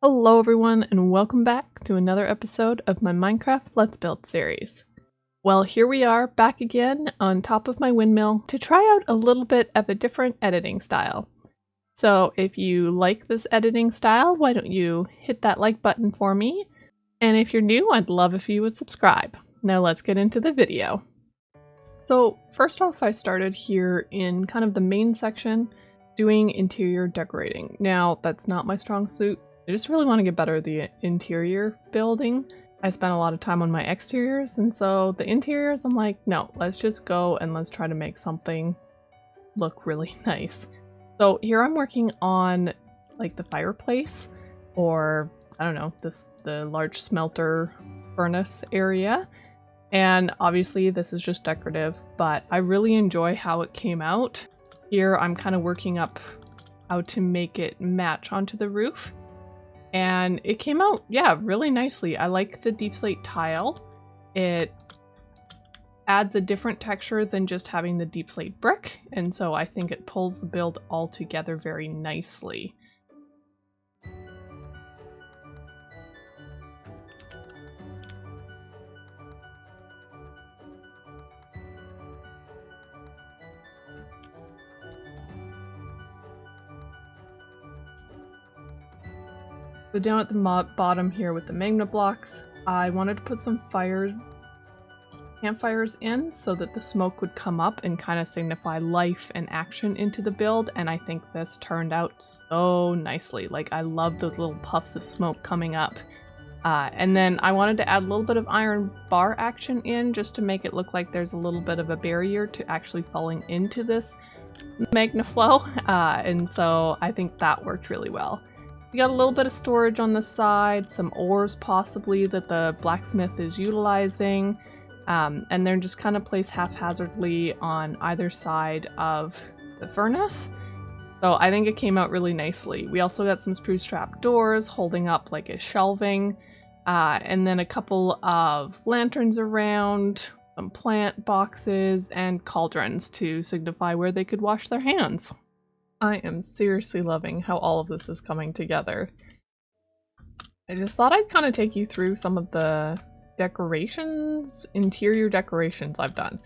Hello everyone and welcome back to another episode of my Minecraft Let's Build series. Well, here we are back again on top of my windmill to try out a little bit of a different editing style. So if you like this editing style, why don't you hit that like button for me? And if you're new, I'd love if you would subscribe. Now let's get into the video. So first off, I started here in kind of the main section doing interior decorating. Now that's not my strong suit. I just really want to get better at the interior building. I spent a lot of time on my exteriors, and so the interiors, I'm like, no, let's just go and let's try to make something look really nice. So here I'm working on like the fireplace, or I don't know, the large smelter furnace area. And obviously this is just decorative, but I really enjoy how it came out. Here I'm kind of working up how to make it match onto the roof. And it came out, yeah, really nicely. I like the deep slate tile. It adds a different texture than just having the deep slate brick, and so I think it pulls the build all together very nicely. So down at the bottom here with the magma blocks, I wanted to put some campfires in so that the smoke would come up and kind of signify life and action into the build, and I think this turned out so nicely. Like, I love those little puffs of smoke coming up. And then I wanted to add a little bit of iron bar action in just to make it look like there's a little bit of a barrier to actually falling into this magma flow, and so I think that worked really well. We got a little bit of storage on the side, some ores possibly that the blacksmith is utilizing, and they're just kind of placed haphazardly on either side of the furnace. So I think it came out really nicely. We also got some spruce trap doors holding up like a shelving, and then a couple of lanterns around, some plant boxes, and cauldrons to signify where they could wash their hands. I am seriously loving how all of this is coming together. I just thought I'd kind of take you through some of the decorations, interior decorations I've done.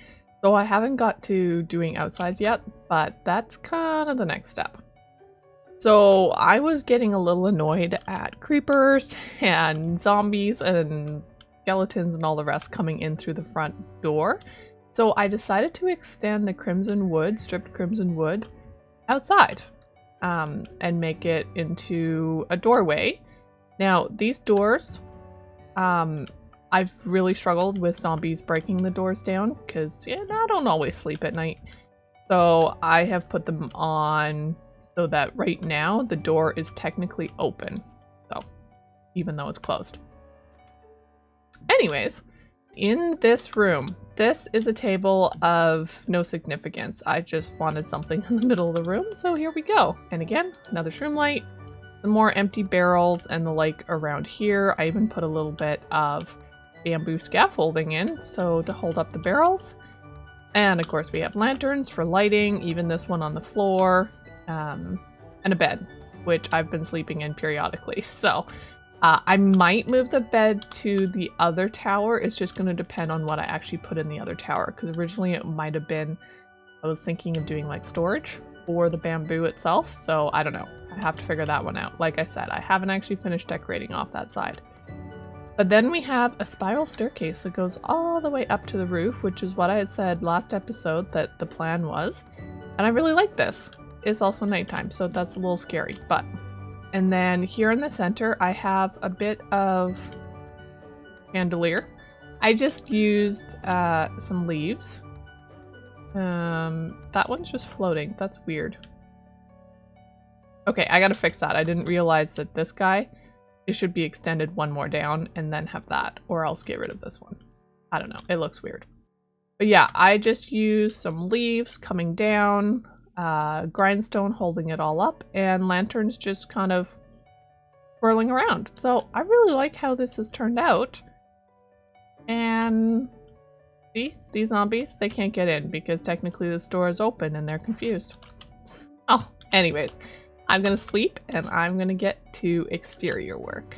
So I haven't got to doing outside yet, but that's kind of the next step. So I was getting a little annoyed at creepers and zombies and skeletons and all the rest coming in through the front door. So I decided to extend the crimson wood, stripped crimson wood, outside, and make it into a doorway. Now these doors, I've really struggled with zombies breaking the doors down because I don't always sleep at night. So I have put them on so that right now the door is technically open, so even though it's closed. Anyways, in this room, this is a table of no significance. I just wanted something in the middle of the room, so here we go. And again, another shroom light, some more empty barrels and the like around here. I even put a little bit of bamboo scaffolding in, so to hold up the barrels. And of course we have lanterns for lighting, even this one on the floor, and a bed, which I've been sleeping in periodically. So I might move the bed to the other tower. It's just going to depend on what I actually put in the other tower, because originally it might have been, I was thinking of doing like storage for the bamboo itself, so I don't know. I have to figure that one out. Like I said, I haven't actually finished decorating off that side. But then we have a spiral staircase that goes all the way up to the roof, which is what I had said last episode that the plan was, and I really like this. It's also nighttime, so that's a little scary, but... And then here in the center, I have a bit of chandelier. I just used some leaves. That one's just floating. That's weird. Okay, I gotta fix that. I didn't realize that this guy, it should be extended one more down and then have that, or else get rid of this one. I don't know. It looks weird. But yeah, I just used some leaves coming down, grindstone holding it all up, and lanterns just kind of swirling around. So I really like how this has turned out. And see, these zombies, they can't get in because technically this door is open and they're confused. Oh, anyways, I'm gonna sleep and I'm gonna get to exterior work.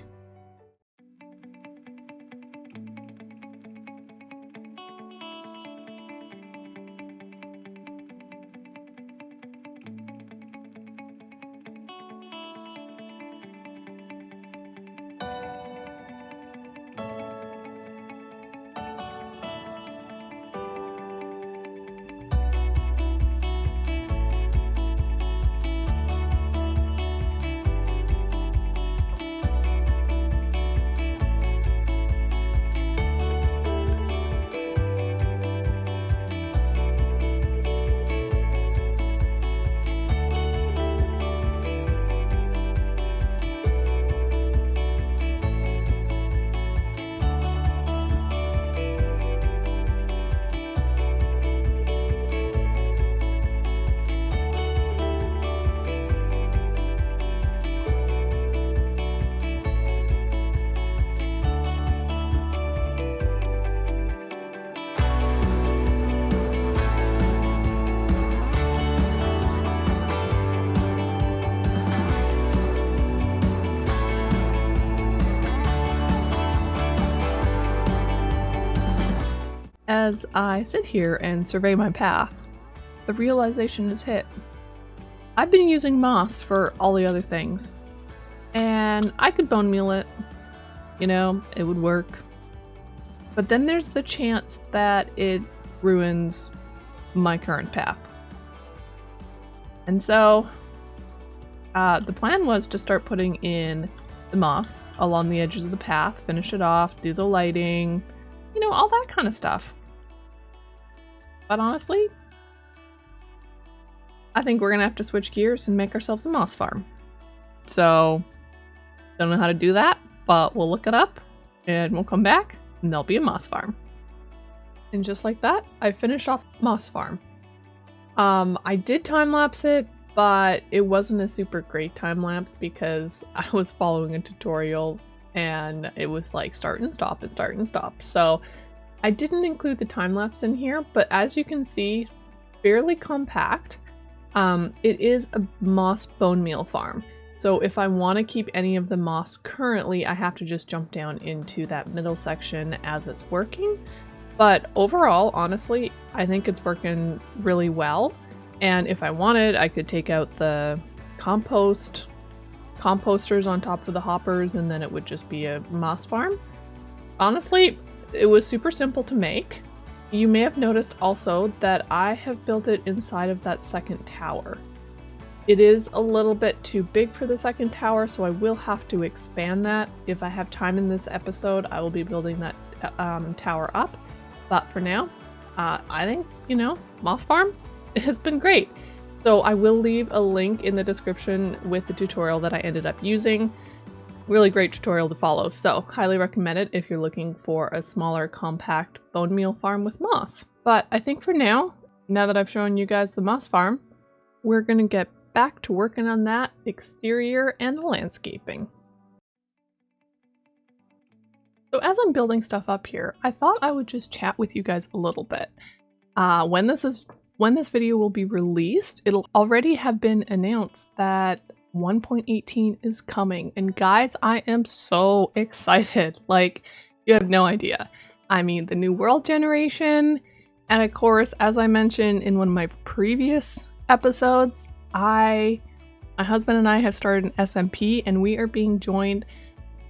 As I sit here and survey my path, the realization is hit. I've been using moss for all the other things, and I could bone meal it, you know, it would work. But then there's the chance that it ruins my current path. And so, the plan was to start putting in the moss along the edges of the path, finish it off, do the lighting, you know, all that kind of stuff. But honestly, I think we're gonna have to switch gears and make ourselves a moss farm. So, don't know how to do that, but we'll look it up and we'll come back and there'll be a moss farm. And just like that, I finished off moss farm. I did time-lapse it, but it wasn't a super great time-lapse because I was following a tutorial and it was like start and stop and start and stop. So I didn't include the time-lapse in here, but as you can see, fairly compact. It is a moss bone meal farm. So if I want to keep any of the moss currently, I have to just jump down into that middle section as it's working. But overall, honestly, I think it's working really well. And if I wanted, I could take out the composters on top of the hoppers, and then it would just be a moss farm. Honestly, it was super simple to make. You may have noticed also that I have built it inside of that second tower. It is a little bit too big for the second tower, so I will have to expand that. If I have time in this episode, I will be building that tower up. But for now, I think, you know, moss farm has been great. So I will leave a link in the description with the tutorial that I ended up using. Really great tutorial to follow, so highly recommend it if you're looking for a smaller, compact bone meal farm with moss. But I think for now that I've shown you guys the moss farm, we're gonna get back to working on that exterior and the landscaping. So as I'm building stuff up here, I thought I would just chat with you guys a little bit. When this video will be released, it'll already have been announced that 1.18 is coming, and guys, I am so excited. Like, you have no idea. I mean, the new world generation, and of course, as I mentioned in one of my previous episodes, my husband and I have started an SMP, and we are being joined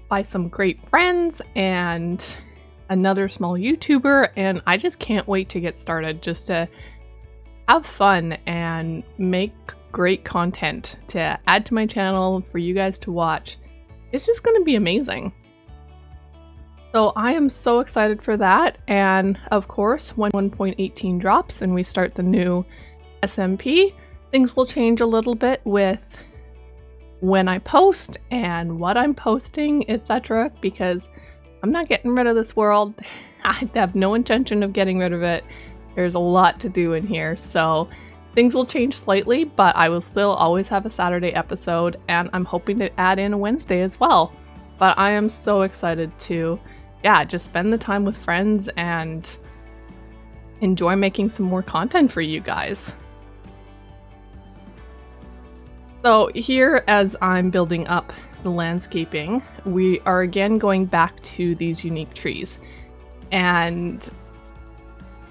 by some great friends and another small YouTuber, and I just can't wait to get started, just to have fun and make great content to add to my channel for you guys to watch. It's just going to be amazing. So I am so excited for that, and of course when 1.18 drops and we start the new SMP, things will change a little bit with when I post and what I'm posting, etc., because I'm not getting rid of this world. I have no intention of getting rid of it. There's a lot to do in here, so things will change slightly, but I will still always have a Saturday episode, and I'm hoping to add in a Wednesday as well. But I am so excited to, yeah, just spend the time with friends and enjoy making some more content for you guys. So here, as I'm building up the landscaping, we are again going back to these unique trees. And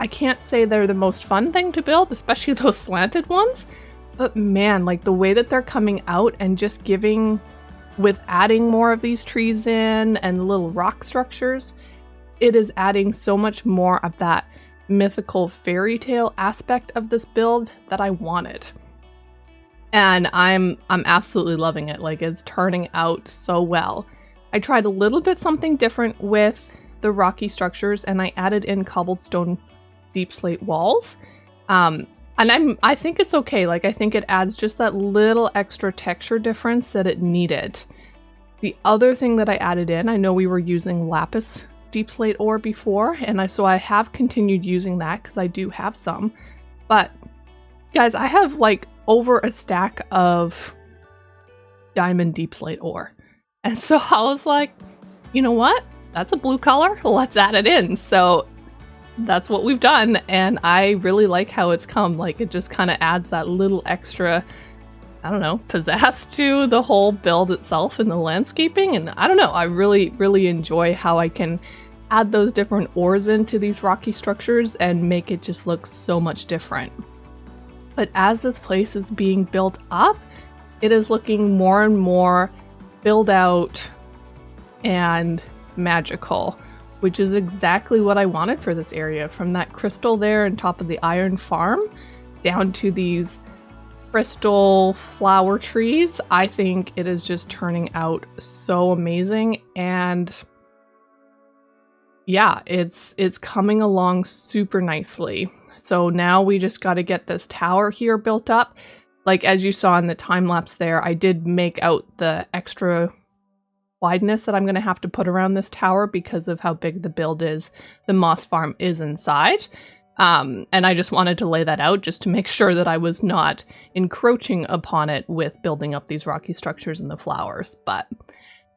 I can't say they're the most fun thing to build, especially those slanted ones. But man, like the way that they're coming out and just giving, with adding more of these trees in and little rock structures, it is adding so much more of that mythical fairy tale aspect of this build that I wanted. And I'm absolutely loving it. Like, it's turning out so well. I tried a little bit something different with the rocky structures, and I added in cobblestone deep slate walls. And I think it's okay. Like, I think it adds just that little extra texture difference that it needed. The other thing that I added in, I know we were using lapis deep slate ore before, and so I have continued using that because I do have some. But guys, I have like over a stack of diamond deep slate ore. And so I was like, you know what? That's a blue color. Let's add it in. So that's what we've done. And I really like how it's come. Like, it just kind of adds that little extra, I don't know, pizzazz to the whole build itself and the landscaping. And I don't know, I really, really enjoy how I can add those different ores into these rocky structures and make it just look so much different. But as this place is being built up, it is looking more and more filled out and magical, which is exactly what I wanted for this area. From that crystal there on top of the iron farm down to these crystal flower trees, I think it is just turning out so amazing. And yeah, it's coming along super nicely. So now we just got to get this tower here built up. Like, as you saw in the time lapse there, I did make out the extra wideness that I'm going to have to put around this tower because of how big the build is. The moss farm is inside. And I just wanted to lay that out just to make sure that I was not encroaching upon it with building up these rocky structures and the flowers. But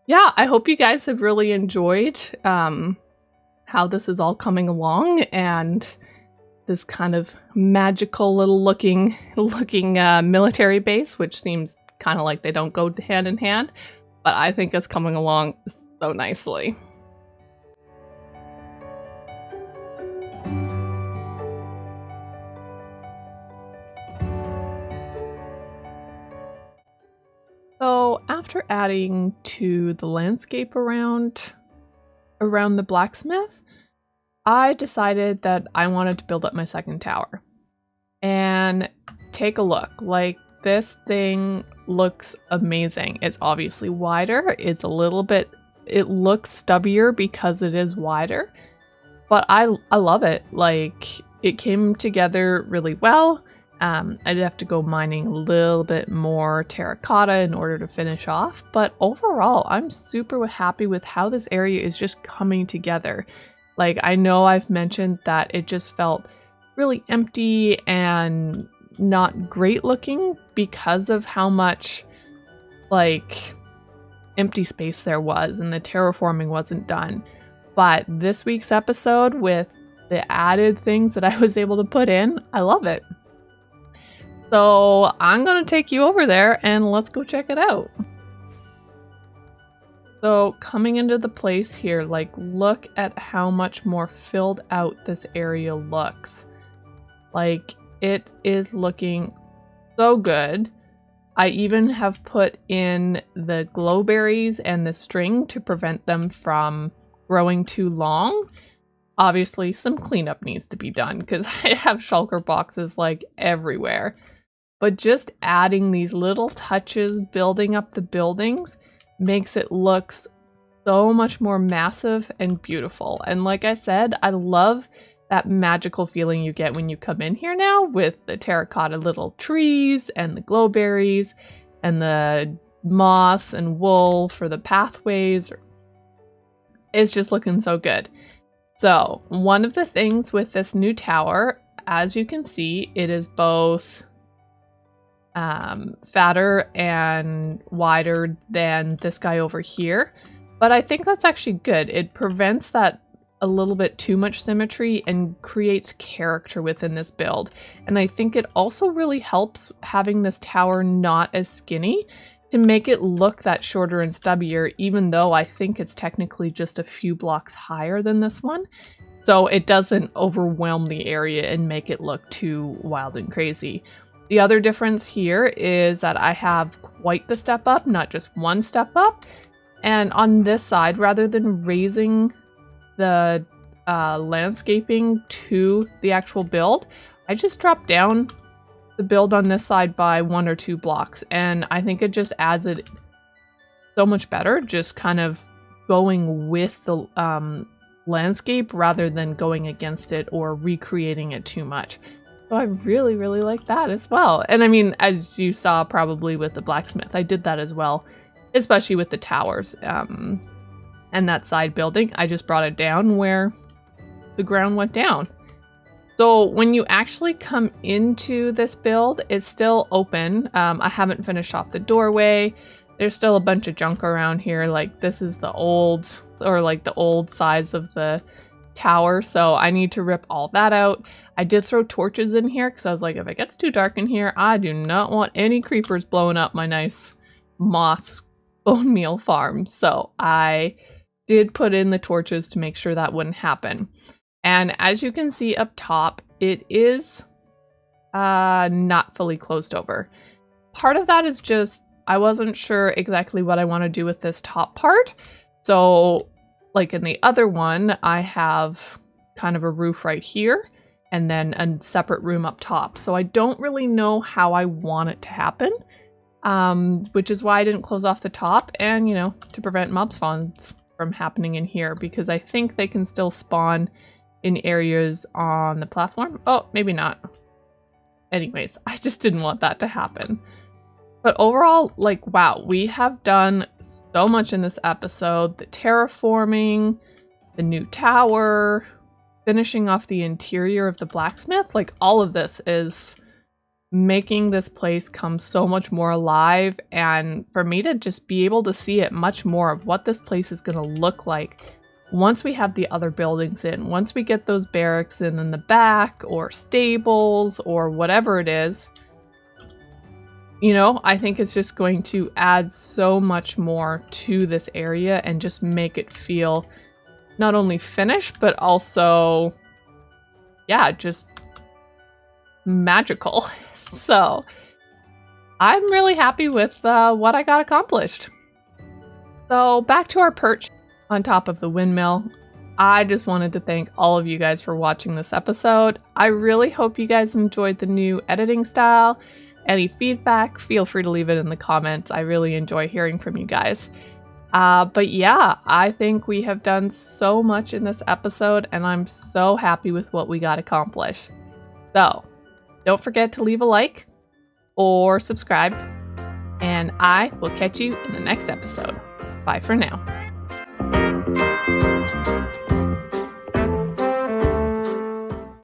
yeah, I hope you guys have really enjoyed how this is all coming along, and this kind of magical little looking military base, which seems kind of like they don't go hand in hand, but I think it's coming along so nicely. So after adding to the landscape around the blacksmith, I decided that I wanted to build up my second tower. And take a look. Like, this thing looks amazing. It's obviously wider. It's a little bit, it looks stubbier because it is wider. But I love it. Like, it came together really well. I did have to go mining a little bit more terracotta in order to finish off. But overall, I'm super happy with how this area is just coming together. Like, I know I've mentioned that it just felt really empty and not great looking because of how much, like, empty space there was and the terraforming wasn't done. But this week's episode, with the added things that I was able to put in, I love it. So I'm going to take you over there and let's go check it out. So coming into the place here, like, look at how much more filled out this area looks. Like, it is looking so good. I even have put in the glowberries and the string to prevent them from growing too long. Obviously, some cleanup needs to be done because I have shulker boxes like everywhere. But just adding these little touches, building up the buildings, makes it look so much more massive and beautiful. And like I said, I love that magical feeling you get when you come in here now with the terracotta little trees and the glowberries and the moss and wool for the pathways. It's just looking so good. So one of the things with this new tower, as you can see, it is both fatter and wider than this guy over here. But I think that's actually good. It prevents that a little bit too much symmetry and creates character within this build. And I think it also really helps having this tower not as skinny to make it look that shorter and stubbier, even though I think it's technically just a few blocks higher than this one. So it doesn't overwhelm the area and make it look too wild and crazy. The other difference here is that I have quite the step up, not just one step up. And on this side, rather than raising the landscaping to the actual build, I just dropped down the build on this side by 1 or 2 blocks. And I think it just adds it so much better, just kind of going with the landscape rather than going against it or recreating it too much. So I really, really like that as well. And I mean, as you saw probably with the blacksmith, I did that as well, especially with the towers and that side building. I just brought it down where the ground went down. So when you actually come into this build, it's still open. I haven't finished off the doorway. There's still a bunch of junk around here. Like this is the old size of the tower, so I need to rip all that out. I did throw torches in here because I was like, if it gets too dark in here, I do not want any creepers blowing up my nice moss bone meal farm. So I did put in the torches to make sure that wouldn't happen. And as you can see up top, it is not fully closed over. Part of that is just I wasn't sure exactly what I want to do with this top part. So like in the other one, I have kind of a roof right here and then a separate room up top. So I don't really know how I want it to happen, which is why I didn't close off the top and, you know, to prevent mob spawns from happening in here, because I think they can still spawn in areas on the platform. Oh, maybe not. Anyways, I just didn't want that to happen. But overall, like, wow, we have done so much in this episode. The terraforming, the new tower, finishing off the interior of the blacksmith. Like, all of this is making this place come so much more alive. And for me to just be able to see it much more of what this place is going to look like once we have the other buildings in. Once we get those barracks in the back, or stables, or whatever it is. You know, I think it's just going to add so much more to this area and just make it feel not only finished, but also, yeah, just magical. So I'm really happy with what I got accomplished. So back to our perch on top of the windmill. I just wanted to thank all of you guys for watching this episode. I really hope you guys enjoyed the new editing style. Any feedback, feel free to leave it in the comments. I really enjoy hearing from you guys. But yeah, I think we have done so much in this episode, and I'm so happy with what we got accomplished. So, don't forget to leave a like or subscribe, and I will catch you in the next episode. Bye for now.